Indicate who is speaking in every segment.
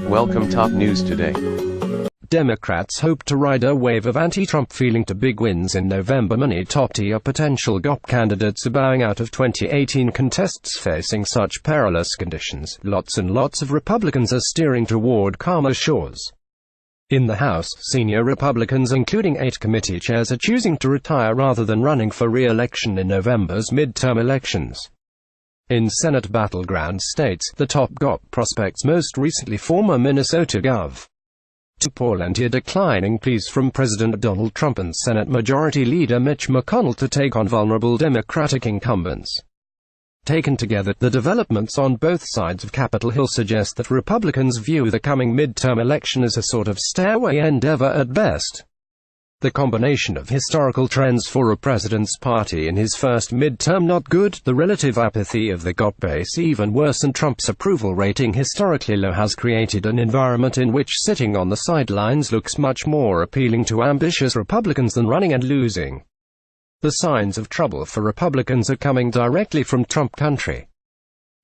Speaker 1: Welcome top news today.
Speaker 2: Democrats hope to ride a wave of anti-Trump feeling to big wins in November. Many top-tier potential GOP candidates are bowing out of 2018 contests facing such perilous conditions. Lots and lots of Republicans are steering toward calmer shores. In the House, senior Republicans including 8 committee chairs are choosing to retire rather than running for re-election in November's midterm elections. In Senate battleground states, the top GOP prospects, most recently former Minnesota Gov. Paul are declining pleas from President Donald Trump and Senate Majority Leader Mitch McConnell to take on vulnerable Democratic incumbents. Taken together, the developments on both sides of Capitol Hill suggest that Republicans view the coming midterm election as a sort of stairway endeavor at best. The combination of historical trends for a president's party in his first midterm not good, the relative apathy of the GOP base even worse, and Trump's approval rating historically low has created an environment in which sitting on the sidelines looks much more appealing to ambitious Republicans than running and losing. The signs of trouble for Republicans are coming directly from Trump country.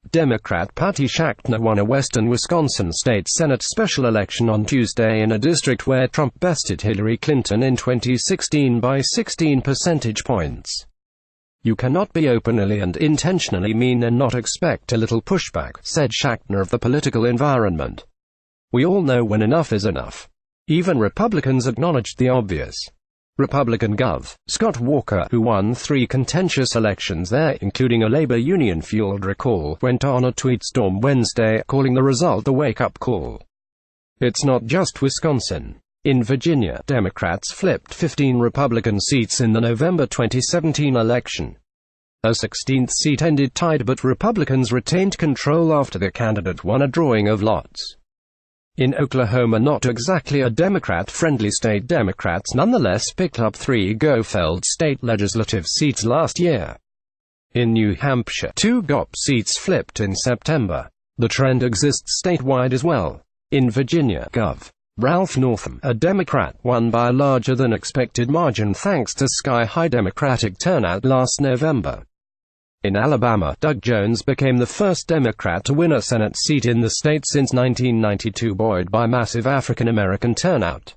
Speaker 2: Democrat Patty Schachtner won a western Wisconsin state Senate special election on Tuesday in a district where Trump bested Hillary Clinton in 2016 by 16 percentage points. "You cannot be openly and intentionally mean and not expect a little pushback," said Schachtner of the political environment. "We all know when enough is enough. Even Republicans acknowledged the obvious." Republican Gov. Scott Walker, who won 3 contentious elections there, including a labor union-fueled recall, went on a tweet storm Wednesday, calling the result a wake-up call. "It's not just Wisconsin. In Virginia, Democrats flipped 15 Republican seats in the November 2017 election. A 16th seat ended tied, but Republicans retained control after their candidate won a drawing of lots. In Oklahoma, not exactly a Democrat-friendly state, Democrats nonetheless picked up 3 go-felled state legislative seats last year. In New Hampshire, 2 GOP seats flipped in September. The trend exists statewide as well. In Virginia, Gov. Ralph Northam, a Democrat, won by a larger-than-expected margin thanks to sky-high Democratic turnout last November. In Alabama, Doug Jones became the first Democrat to win a Senate seat in the state since 1992, buoyed by massive African-American turnout.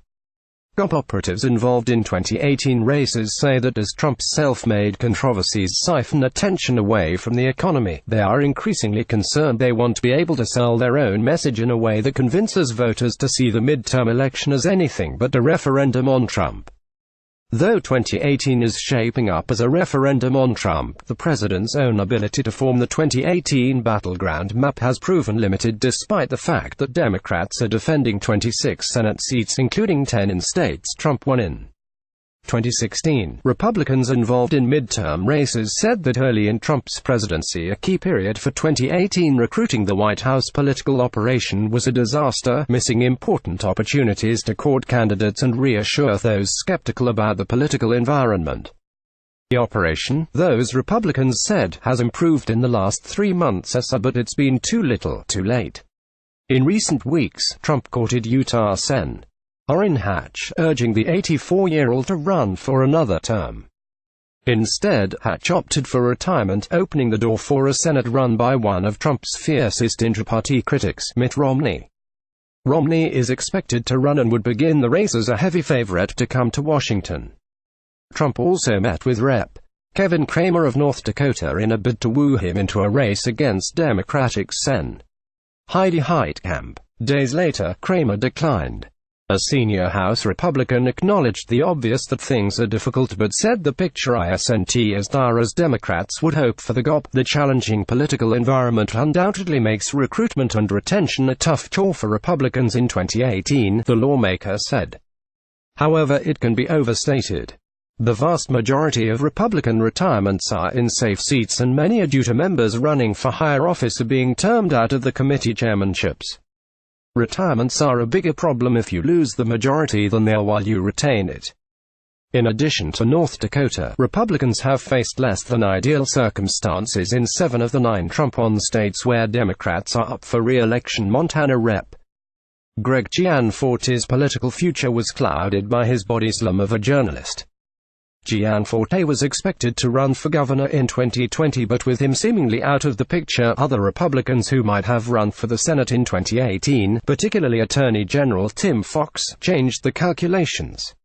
Speaker 2: GOP operatives involved in 2018 races say that as Trump's self-made controversies siphon attention away from the economy, they are increasingly concerned they want to be able to sell their own message in a way that convinces voters to see the midterm election as anything but a referendum on Trump. Though 2018 is shaping up as a referendum on Trump, the president's own ability to form the 2018 battleground map has proven limited, despite the fact that Democrats are defending 26 Senate seats, including 10 in states Trump won in 2016. Republicans involved in midterm races said that early in Trump's presidency, a key period for 2018 recruiting the White House political operation, was a disaster, missing important opportunities to court candidates and reassure those skeptical about the political environment. The operation, those Republicans said, has improved in the last 3 months, but it's been too little, too late. In recent weeks, Trump courted Utah Sen. Orrin Hatch, urging the 84-year-old to run for another term. Instead, Hatch opted for retirement, opening the door for a Senate run by one of Trump's fiercest intra-party critics, Mitt Romney. Romney is expected to run and would begin the race as a heavy favorite to come to Washington. Trump also met with Rep. Kevin Cramer of North Dakota in a bid to woo him into a race against Democratic Sen. Heidi Heitkamp. Days later, Cramer declined. A senior House Republican acknowledged the obvious that things are difficult, but said the picture isn't as dire as Democrats would hope for the GOP. The challenging political environment undoubtedly makes recruitment and retention a tough chore for Republicans in 2018, the lawmaker said. However, it can be overstated. The vast majority of Republican retirements are in safe seats, and many are due to members running for higher office or being termed out of the committee chairmanships. Retirements are a bigger problem if you lose the majority than they are while you retain it. In addition to North Dakota, Republicans have faced less than ideal circumstances in 7 of the 9 Trump-won states where Democrats are up for re-election. Montana Rep. Greg Gianforte's political future was clouded by his body slam of a journalist. Gianforte was expected to run for governor in 2020, but with him seemingly out of the picture, other Republicans who might have run for the Senate in 2018, particularly Attorney General Tim Fox, changed the calculations.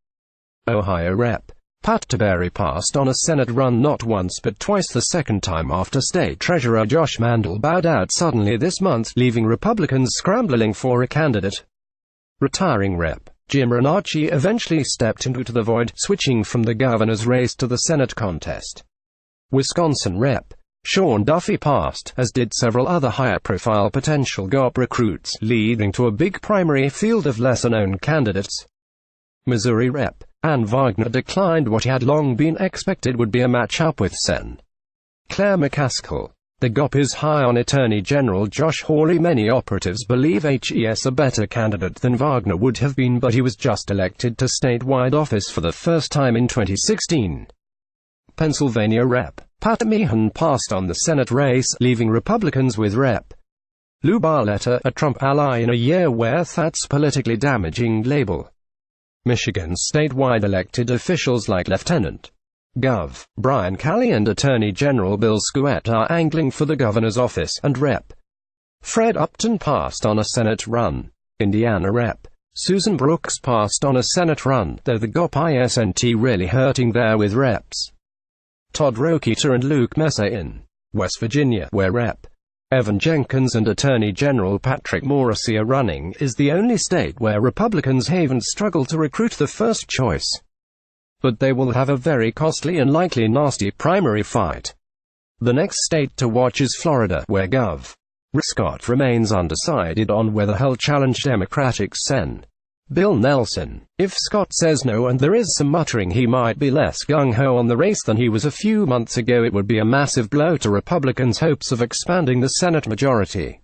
Speaker 2: Ohio Rep. Pat Tiberi passed on a Senate run not once but twice, the second time after State Treasurer Josh Mandel bowed out suddenly this month, leaving Republicans scrambling for a candidate. Retiring Rep. Jim Renacci eventually stepped into the void, switching from the governor's race to the Senate contest. Wisconsin Rep. Sean Duffy passed, as did several other higher-profile potential GOP recruits, leading to a big primary field of lesser-known candidates. Missouri Rep. Ann Wagner declined what had long been expected would be a match-up with Sen. Claire McCaskill. The GOP is high on Attorney General Josh Hawley. Many operatives believe HES a better candidate than Wagner would have been, but he was just elected to statewide office for the first time in 2016. Pennsylvania Rep. Pat Meehan passed on the Senate race, leaving Republicans with Rep. Lou Barletta, a Trump ally, in a year where that's politically damaging label. Michigan's statewide elected officials like Lieutenant Gov. Brian Calley and Attorney General Bill Scuet are angling for the governor's office, and Rep. Fred Upton passed on a Senate run. Indiana Rep. Susan Brooks passed on a Senate run, though the GOP isn't really hurting there with Reps. Todd Rokita and Luke Messer in West Virginia, where Rep. Evan Jenkins and Attorney General Patrick Morrisey are running, is the only state where Republicans haven't struggled to recruit the first choice. But they will have a very costly and likely nasty primary fight. The next state to watch is Florida, where Gov. Scott remains undecided on whether he'll challenge Democratic Sen. Bill Nelson. If Scott says no and there is some muttering he might be less gung-ho on the race than he was a few months ago, it would be a massive blow to Republicans' hopes of expanding the Senate majority.